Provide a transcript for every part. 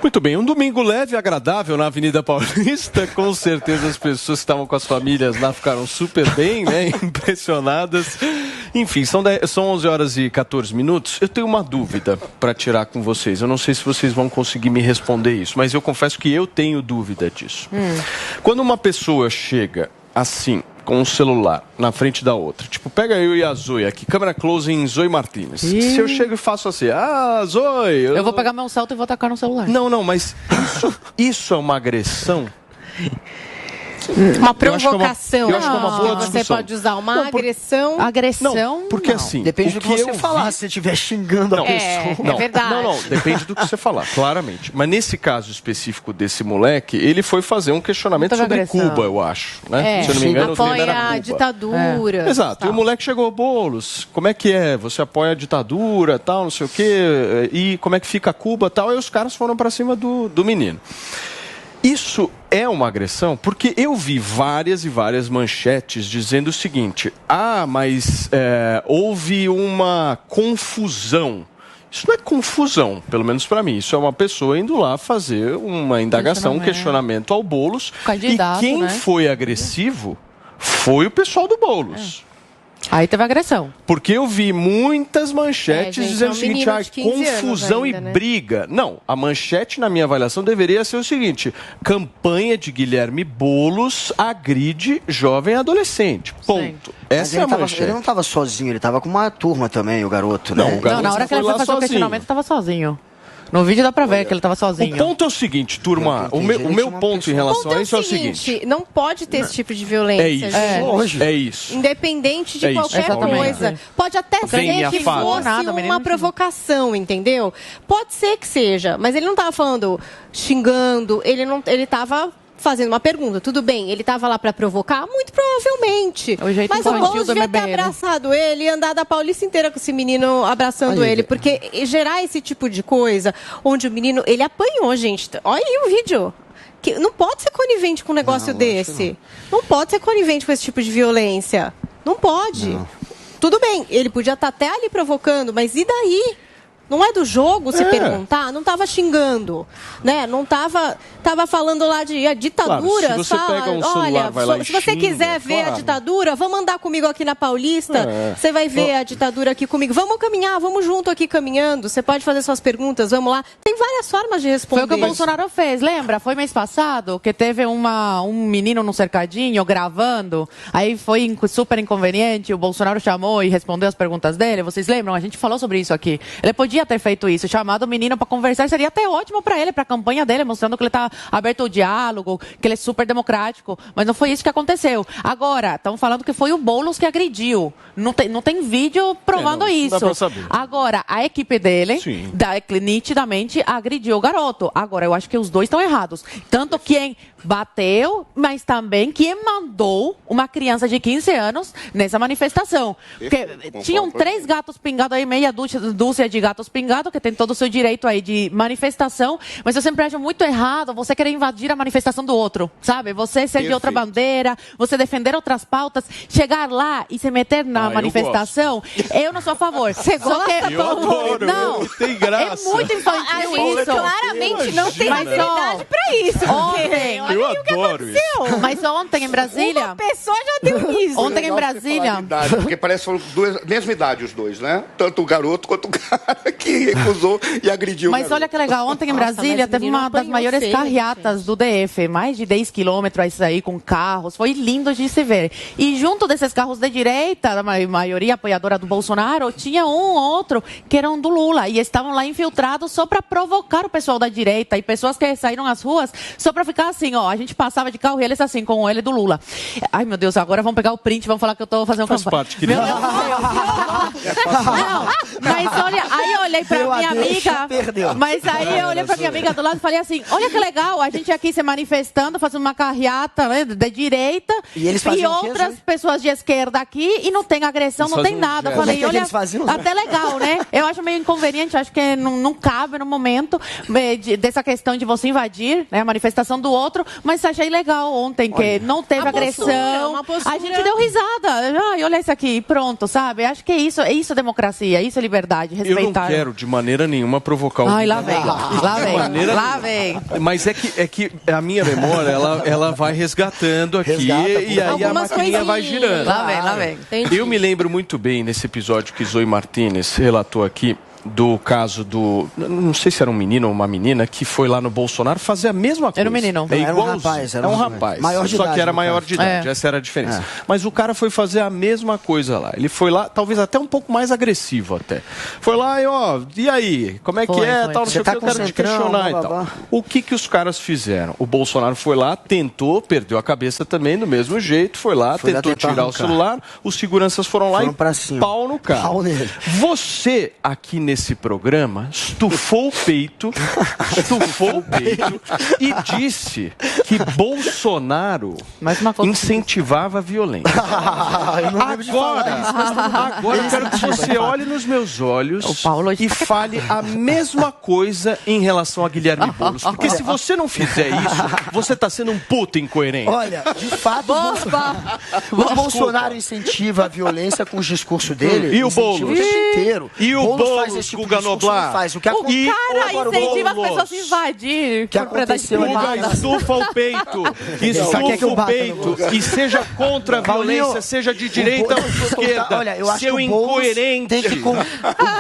Muito bem, um domingo leve e agradável na Avenida Paulista. Com certeza as pessoas que estavam com as famílias lá ficaram super bem, né? Impressionadas. Enfim, são 11 horas e 14 minutos. Eu tenho uma dúvida para tirar com vocês. Eu não sei se vocês vão conseguir me responder isso, mas eu confesso que eu tenho dúvida disso. Quando uma pessoa chega assim, com um celular na frente da outra, tipo, pega eu e a Zoe aqui, câmera close em Zoe Martins. Se eu chego e faço assim, Zoe... Eu vou pegar meu salto e vou atacar no celular. Não, mas isso é uma agressão? Uma provocação. Eu acho que é uma boa discussão. Você pode usar uma agressão. Agressão? Não, porque assim... Depende do que você falar. Se você estiver xingando a pessoa. É verdade. Não, depende do que você falar, claramente. Mas nesse caso específico desse moleque, ele foi fazer um questionamento sobre Cuba, eu acho. Né? Se eu não me engano, apoia a ditadura. Exato. Tal. E o moleque chegou, Boulos, como é que é? Você apoia a ditadura, tal, não sei o quê, e como é que fica Cuba, tal. E os caras foram pra cima do menino. Isso é uma agressão? Porque eu vi várias e várias manchetes dizendo o seguinte: mas houve uma confusão. Isso não é confusão, pelo menos para mim. Isso é uma pessoa indo lá fazer uma indagação, um questionamento ao Boulos. Candidato, e quem foi agressivo foi o pessoal do Boulos. Aí teve agressão. Porque eu vi muitas manchetes dizendo o seguinte, confusão ainda, e briga. Não, a manchete, na minha avaliação, deveria ser o seguinte: campanha de Guilherme Boulos agride jovem adolescente. Ponto. Essa é a manchete. Ele não estava sozinho, ele estava com uma turma também, o garoto, né? Não, o garoto na hora que ele foi fazer o questionamento, estava sozinho. No vídeo dá pra ver que ele estava sozinho. O ponto é o seguinte, turma, o meu ponto em relação a isso é o seguinte: não pode ter esse tipo de violência. É isso. Independente de qualquer coisa. Pode até ser que fosse uma provocação, entendeu? Pode ser que seja, mas ele não estava falando xingando, ele estava fazendo uma pergunta, tudo bem, ele estava lá para provocar? Muito provavelmente. Mas o Boulos devia ter abraçado ele e andado a Paulista inteira com esse menino abraçando ele, porque gerar esse tipo de coisa, onde o menino, ele apanhou, gente. Olha aí o vídeo. Que não pode ser conivente com um negócio desse. Não pode ser conivente com esse tipo de violência. Não pode. Não. Tudo bem, ele podia estar até ali provocando, mas e daí? Não é do jogo se perguntar? Não estava xingando, né? Não estava falando lá de ditadura. Claro, se você pega um celular, vai lá e se você quiser ver a ditadura, vamos andar comigo aqui na Paulista. Você vai ver a ditadura aqui comigo. Vamos caminhar, vamos junto aqui caminhando. Você pode fazer suas perguntas, vamos lá. Tem várias formas de responder. Foi o que o Bolsonaro fez, lembra? Foi mês passado que teve um menino no cercadinho gravando. Aí foi super inconveniente. O Bolsonaro chamou e respondeu as perguntas dele. Vocês lembram? A gente falou sobre isso aqui. Ele podia ter feito isso, chamado o menino para conversar, seria até ótimo para ele, para a campanha dele, mostrando que ele está aberto ao diálogo, que ele é super democrático, mas não foi isso que aconteceu. Agora, estão falando que foi o Boulos que agrediu. Não tem vídeo provando isso. Não dá pra saber. Agora, a equipe dele, nitidamente, agrediu o garoto. Agora, eu acho que os dois estão errados. Tanto quem bateu, mas também quem mandou uma criança de 15 anos nessa manifestação. Porque tinham 3 gatos pingados aí, meia dúzia de gatos pingados, que tem todo o seu direito aí de manifestação, mas eu sempre acho muito errado você querer invadir a manifestação do outro, sabe? Você ser de outra bandeira, você defender outras pautas, chegar lá e se meter na manifestação, eu não sou a favor. Você gosta? Eu adoro, não, tem graça. É muito infantil isso. Claramente não tem habilidade pra isso. Ontem, eu adoro isso. Mas ontem em Brasília... Uma pessoa já deu isso. Ontem em Brasília... Porque parece que foram mesma idade os dois, né? Tanto o garoto quanto o cara que recusou e agrediu. Mas olha que legal, ontem em Brasília teve uma das maiores carreatas do DF, mais de 10 quilômetros aí com carros, foi lindo de se ver. E junto desses carros de direita, a maioria apoiadora do Bolsonaro, tinha um ou outro que eram do Lula e estavam lá infiltrados só para provocar o pessoal da direita e pessoas que saíram às ruas só para ficar assim, ó, a gente passava de carro e eles assim, com ele do Lula. Ai, meu Deus, agora vamos pegar o print, vamos falar que eu tô fazendo campanha. Faz parte, querida. Não, mas olha, aí eu olhei pra minha amiga, mas aí eu olhei pra minha amiga do lado e falei assim, olha que legal, legal a gente aqui se manifestando, fazendo uma carreata, né, de direita e outras pessoas de esquerda aqui e não tem agressão, não tem nada. Eu falei, olha, até legal, né? Eu acho meio inconveniente, acho que não cabe no momento dessa questão de você invadir, né, a manifestação do outro, mas achei legal ontem que não teve agressão. A gente deu risada. Ai, olha isso aqui, pronto, sabe? Acho que é isso democracia, isso é liberdade, respeitar. Eu não quero de maneira nenhuma provocar o Ai, lá vem. Mas é que a minha memória, ela vai resgatando aqui e aí a maquininha vai girando. Lá vem. Eu me lembro muito bem nesse episódio que Zoe Martínez relatou aqui, do caso do... Não sei se era um menino ou uma menina que foi lá no Bolsonaro fazer a mesma coisa. Era um menino. Era um rapaz. Era um rapaz. Maior de idade, só que era maior de idade. Essa era a diferença. Mas o cara foi fazer a mesma coisa lá. Ele foi lá, talvez até um pouco mais agressivo até. Foi lá e, e aí? Como é que é? Tal, não sei o que, eu quero te questionar e tal. O que os caras fizeram? O Bolsonaro foi lá, tentou, perdeu a cabeça também do mesmo jeito, foi lá, tentou tirar o celular, os seguranças foram lá e pau no cara. Você, aqui nesse programa, estufou o peito e disse que Bolsonaro incentivava a violência. Agora eu quero que você olhe nos meus olhos e fale a mesma coisa em relação a Guilherme Boulos. Porque se você não fizer isso, você está sendo um puta incoerente. Olha, de fato, o Bolsonaro incentiva a violência com o discurso dele. E o Boulos? O tempo inteiro. E o Boulos com o Ganoblar? Faz. O cara incentiva as pessoas a invadir. Que aconteceu estufa o peito. E seja contra a violência, seja de direita ou de esquerda. Olha, eu acho que o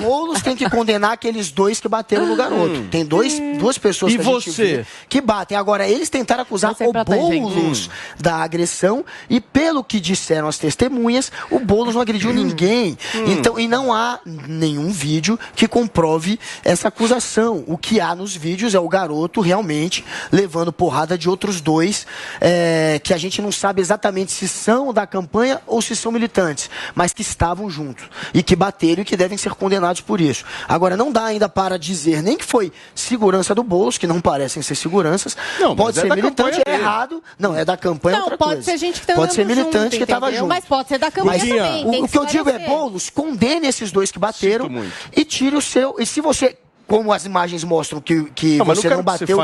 Boulos tem que condenar aqueles dois que bateram no garoto. Tem duas pessoas que a gente vê que batem. Agora, eles tentaram acusar o Boulos da agressão e, pelo que disseram as testemunhas, o Boulos não agrediu ninguém. Então, e não há nenhum vídeo que comprove essa acusação. O que há nos vídeos é o garoto realmente levando porrada de outros dois, que a gente não sabe exatamente se são da campanha ou se são militantes, mas que estavam juntos e que bateram e que devem ser condenados por isso. Agora, não dá ainda para dizer nem que foi segurança do Boulos, que não parecem ser seguranças. Não, pode ser militante, é errado. Não, é da campanha, outra coisa. Pode ser gente que tá pode ser militante que estava junto. Mas pode ser da campanha também. O que eu digo é, Boulos, condene esses dois que bateram e tire o seu... E se você, como as imagens mostram que você não bateu,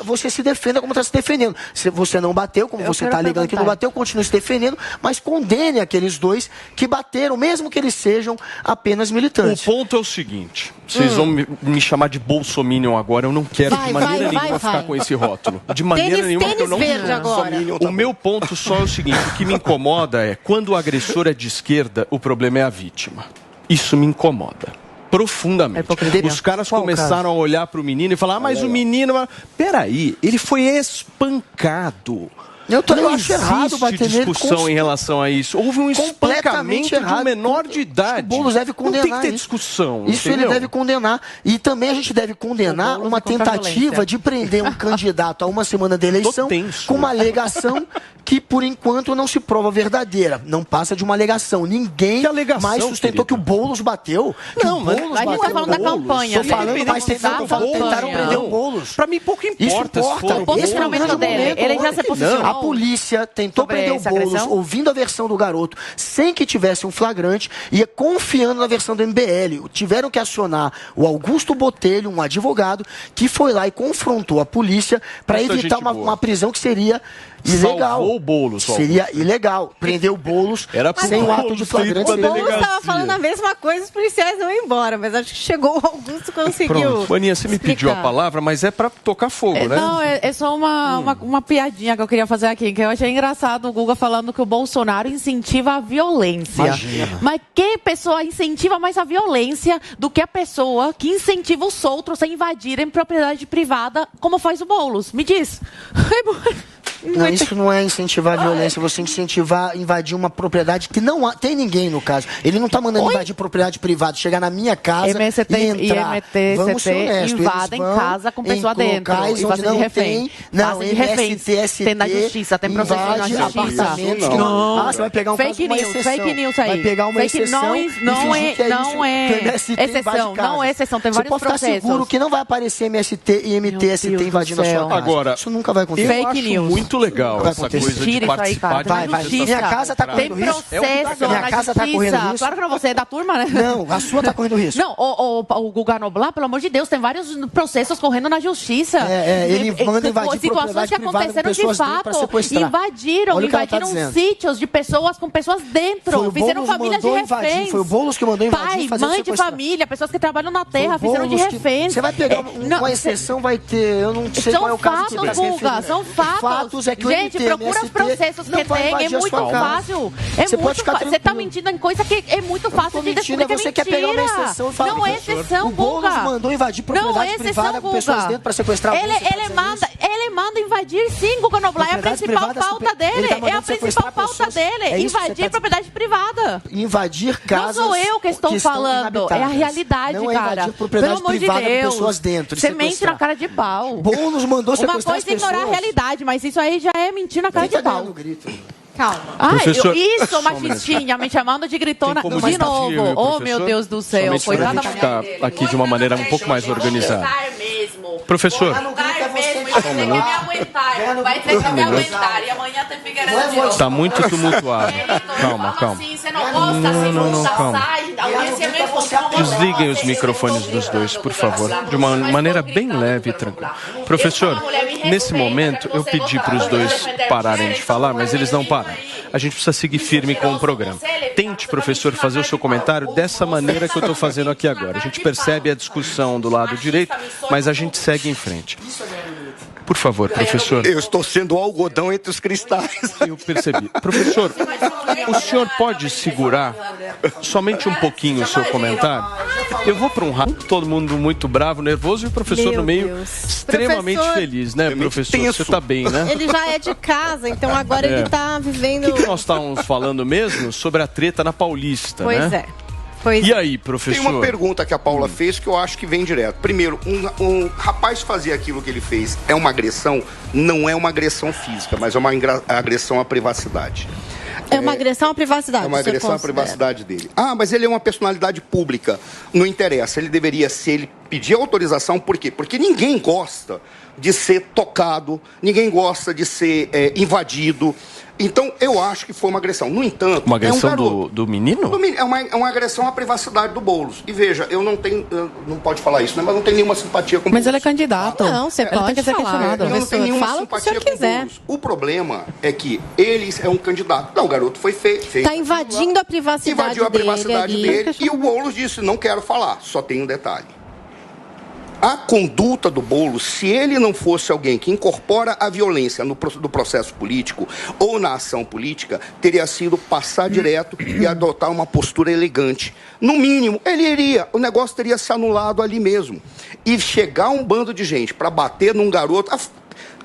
você se defenda como está se defendendo. Se você não bateu, como você está alegando que não bateu, continue se defendendo, mas condene aqueles dois que bateram, mesmo que eles sejam apenas militantes. O ponto é o seguinte, vocês vão me chamar de bolsominion agora, eu não quero de maneira nenhuma ficar com esse rótulo. De maneira nenhuma, porque eu não sou. O meu ponto só é o seguinte, o que me incomoda é, quando o agressor é de esquerda, o problema é a vítima. Isso me incomoda profundamente. Os caras começaram a olhar para o menino e falar, mas o menino... Peraí, ele foi espancado. Eu acho errado bater nele. Discussão em relação a isso. Houve um espancamento de um menor de idade. O Boulos deve condenar. Não tem que ter discussão. Isso ele deve condenar. E também a gente deve condenar uma tentativa de prender um candidato a uma semana da eleição com uma alegação que, por enquanto, não se prova verdadeira. Não passa de uma alegação. Ninguém mais sustentou que o Boulos bateu. Não, mas a gente está falando da campanha. Estou falando, mas tentaram prender o Boulos. Para mim, pouco importa. O posicionamento dele. Ele já se posicionou. A polícia tentou prender o Boulos ouvindo a versão do garoto sem que tivesse um flagrante e confiando na versão do MBL. Tiveram que acionar o Augusto Botelho, um advogado, que foi lá e confrontou a polícia para evitar uma prisão que seria ilegal. Salvou o Boulos. Seria ilegal. Prender o Boulos sem o ato de flagrante. O Boulos estava falando a mesma coisa, os policiais não iam embora, mas acho que chegou o Augusto conseguiu. Aninha, você me pediu a palavra, mas é para tocar fogo, né? Não, é só uma piadinha que eu queria fazer aqui, que eu achei engraçado o Guga falando que o Bolsonaro incentiva a violência. Imagina. Mas que pessoa incentiva mais a violência do que a pessoa que incentiva os outros a invadirem propriedade privada, como faz o Boulos? Me diz. Não, isso não é incentivar a violência, você incentivar invadir uma propriedade que não tem ninguém no caso. Ele não está mandando invadir propriedade privada, chegar na minha casa MST, e entrar. Vamos ser honestos, invadem casa com pessoa dentro. Locais onde não tem, não, MST, tem na justiça, tem processo na justiça. Apartamentos que não. Ah, você vai pegar um caso de uma exceção. Fake news aí. Vai pegar uma exceção não é exceção, não é exceção, tem vários processos. Você pode ficar seguro que não vai aparecer MST e MTST invadindo a sua casa. Agora, isso nunca vai acontecer. Eu acho muito legal essa coisa de participar de justiça. Minha casa está correndo risco. Minha casa está correndo risco. Claro que não, você é da turma, né? Não, a sua está correndo risco. Não, o Guga Noblar, pelo amor de Deus, tem vários processos correndo na justiça. Ele manda invadir situações que aconteceram de fato. Invadiram sítios de pessoas com pessoas dentro. Fizeram famílias de reféns. Foi o Boulos que mandou invadir. Pai, mãe de família, pessoas que trabalham na terra, fizeram de reféns. Você vai pegar uma exceção, vai ter. Eu não sei qual é o caso que vai ser. São fatos. É que gente, procura os processos que tem. É muito fácil. Você está mentindo em coisa que é muito fácil de descobrir que é mentira. Quer pegar uma exceção e falar. Não é exceção, Guga. O Boulos mandou invadir propriedade privada com pessoas dentro para sequestrar ele manda invadir sim, Guga Noblar. É a principal pauta dele. É a principal pauta dele. Invadir propriedade privada. Invadir casas. Não sou eu que estou falando. É a realidade, não cara. Invadir propriedade privada com pessoas dentro. Você mente na cara de pau. Boulos mandou sequestrar uma coisa é ignorar a realidade, mas isso aí já é mentir na cara de pau. Calma. Professor, isso, machistinha, me chamando de gritona de novo. Oh, meu Deus do céu. Coitada da mulher. Ficar aqui de uma maneira um pouco mais organizada. Professor. Vai ter que me aguentar. E amanhã tem Figueiredo de novo. Está muito tumultuado. Calma. Você não gosta, calma. Desliguem os microfones dos dois, por favor. De uma maneira bem leve e tranquila. Professor, nesse momento eu pedi para os dois pararem de falar, mas eles não param. A gente precisa seguir firme com o programa. Tente, professor, fazer o seu comentário dessa maneira que eu estou fazendo aqui agora. A gente percebe a discussão do lado direito, mas a gente segue em frente. Por favor, professor. Eu estou sendo algodão entre os cristais. Eu percebi. Professor, o senhor pode segurar somente um pouquinho o seu comentário? Eu vou para um rádio, todo mundo muito bravo, nervoso, e o professor no meio extremamente feliz, né, professor? Você está bem, né? Ele já é de casa, então agora ele está vivendo... O que nós estávamos falando mesmo sobre a treta na Paulista, né? Pois é. E aí, professor? Tem uma pergunta que a Paula fez que eu acho que vem direto. Primeiro, um rapaz fazer aquilo que ele fez é uma agressão? Não é uma agressão física, mas é uma agressão à privacidade. É uma agressão à privacidade. É uma agressão à privacidade dele. Ah, mas ele é uma personalidade pública. Não interessa. Ele deveria, se ele pedir autorização, por quê? Porque ninguém gosta de ser tocado, ninguém gosta de ser invadido. Então, eu acho que foi uma agressão. No entanto... Uma agressão do menino? É uma agressão à privacidade do Boulos. E veja, eu não tenho... não pode falar isso, né? Mas não tenho nenhuma simpatia com o Boulos. Mas ele é candidato. Não, você pode ser questionado. Eu não tenho nenhuma simpatia com o Boulos. O problema é que ele é um candidato. Não, o garoto foi feito. Está invadindo a privacidade dele. Invadiu a privacidade dele. E o Boulos disse, não quero falar. Só tem um detalhe. A conduta do Boulos, se ele não fosse alguém que incorpora a violência no processo político ou na ação política, teria sido passar direto e adotar uma postura elegante. No mínimo, ele iria, o negócio teria se anulado ali mesmo. E chegar um bando de gente para bater num garoto,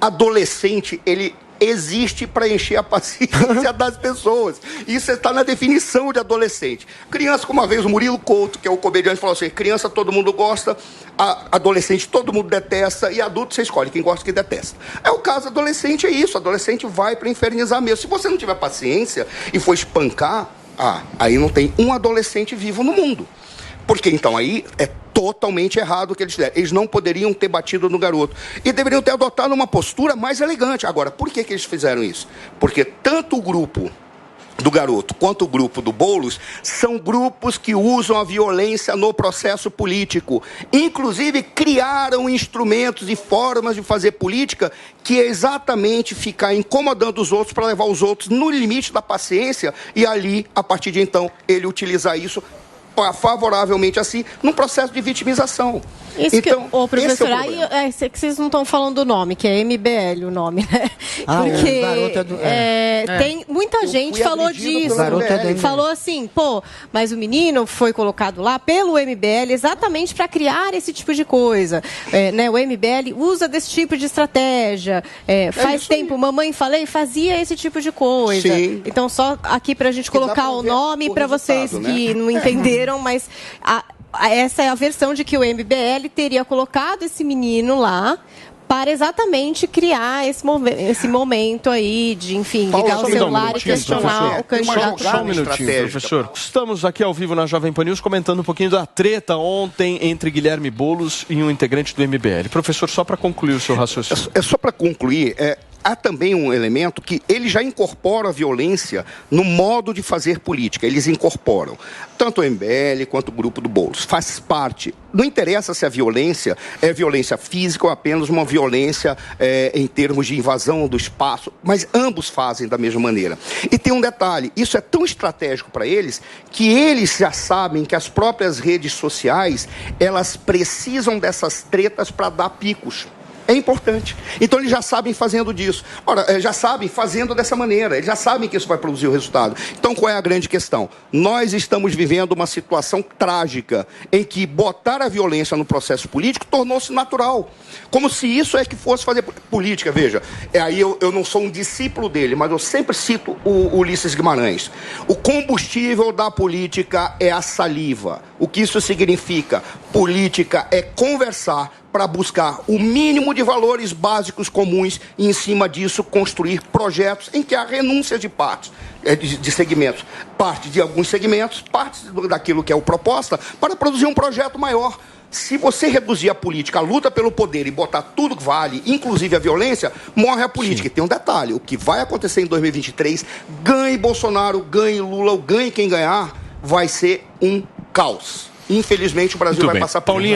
adolescente, ele existe para encher a paciência das pessoas. Isso está na definição de adolescente. Criança, como uma vez o Murilo Couto, que é o comediante, falou assim, criança todo mundo gosta, adolescente todo mundo detesta, e adulto você escolhe quem gosta e quem detesta. É o caso adolescente, é isso, adolescente vai para infernizar mesmo. Se você não tiver paciência e for espancar, aí não tem um adolescente vivo no mundo. Porque então aí é totalmente errado o que eles fizeram. Eles não poderiam ter batido no garoto. E deveriam ter adotado uma postura mais elegante. Agora, por que eles fizeram isso? Porque tanto o grupo do garoto quanto o grupo do Boulos são grupos que usam a violência no processo político. Inclusive, criaram instrumentos e formas de fazer política que é exatamente ficar incomodando os outros para levar os outros no limite da paciência e ali, a partir de então, ele utilizar isso favoravelmente assim, num processo de vitimização. Então, professor, aí é que vocês não estão falando do nome, que é MBL o nome, né? Porque tem muita gente falou disso. Falou assim, mas o menino foi colocado lá pelo MBL exatamente para criar esse tipo de coisa. Né? O MBL usa desse tipo de estratégia. Faz tempo, mamãe fazia esse tipo de coisa. Sim. Então, só aqui para a gente colocar o nome para vocês que não entenderam, mas... essa é a versão de que o MBL teria colocado esse menino lá para exatamente criar esse momento aí de, enfim, ligar o celular e questionar o candidato. Só um minutinho, professor. Estamos aqui ao vivo na Jovem Pan News comentando um pouquinho da treta ontem entre Guilherme Boulos e um integrante do MBL. Professor, só para concluir o seu raciocínio. Só para concluir, há também um elemento que ele já incorpora a violência no modo de fazer política. Eles incorporam. Tanto o MBL quanto o grupo do Boulos. Faz parte. Não interessa se a violência é violência física ou apenas uma violência em termos de invasão do espaço, mas ambos fazem da mesma maneira. E tem um detalhe, isso é tão estratégico para eles que eles já sabem que as próprias redes sociais, elas precisam dessas tretas para dar picos. É importante. Então, eles já sabem fazendo disso. Ora, já sabem fazendo dessa maneira. Eles já sabem que isso vai produzir o resultado. Então, qual é a grande questão? Nós estamos vivendo uma situação trágica em que botar a violência no processo político tornou-se natural. Como se isso é que fosse fazer política. Veja, aí eu não sou um discípulo dele, mas eu sempre cito o Ulisses Guimarães. O combustível da política é a saliva. O que isso significa? Política é conversar para buscar o mínimo de valores básicos comuns e, em cima disso, construir projetos em que há renúncia de partes, de segmentos. Parte de alguns segmentos, parte daquilo que é o proposta, para produzir um projeto maior. Se você reduzir a política, a luta pelo poder e botar tudo que vale, inclusive a violência, morre a política. Sim. E tem um detalhe, o que vai acontecer em 2023, ganhe Bolsonaro, ganhe Lula, ou ganhe quem ganhar, vai ser um caos. Infelizmente, o Brasil vai passar por isso.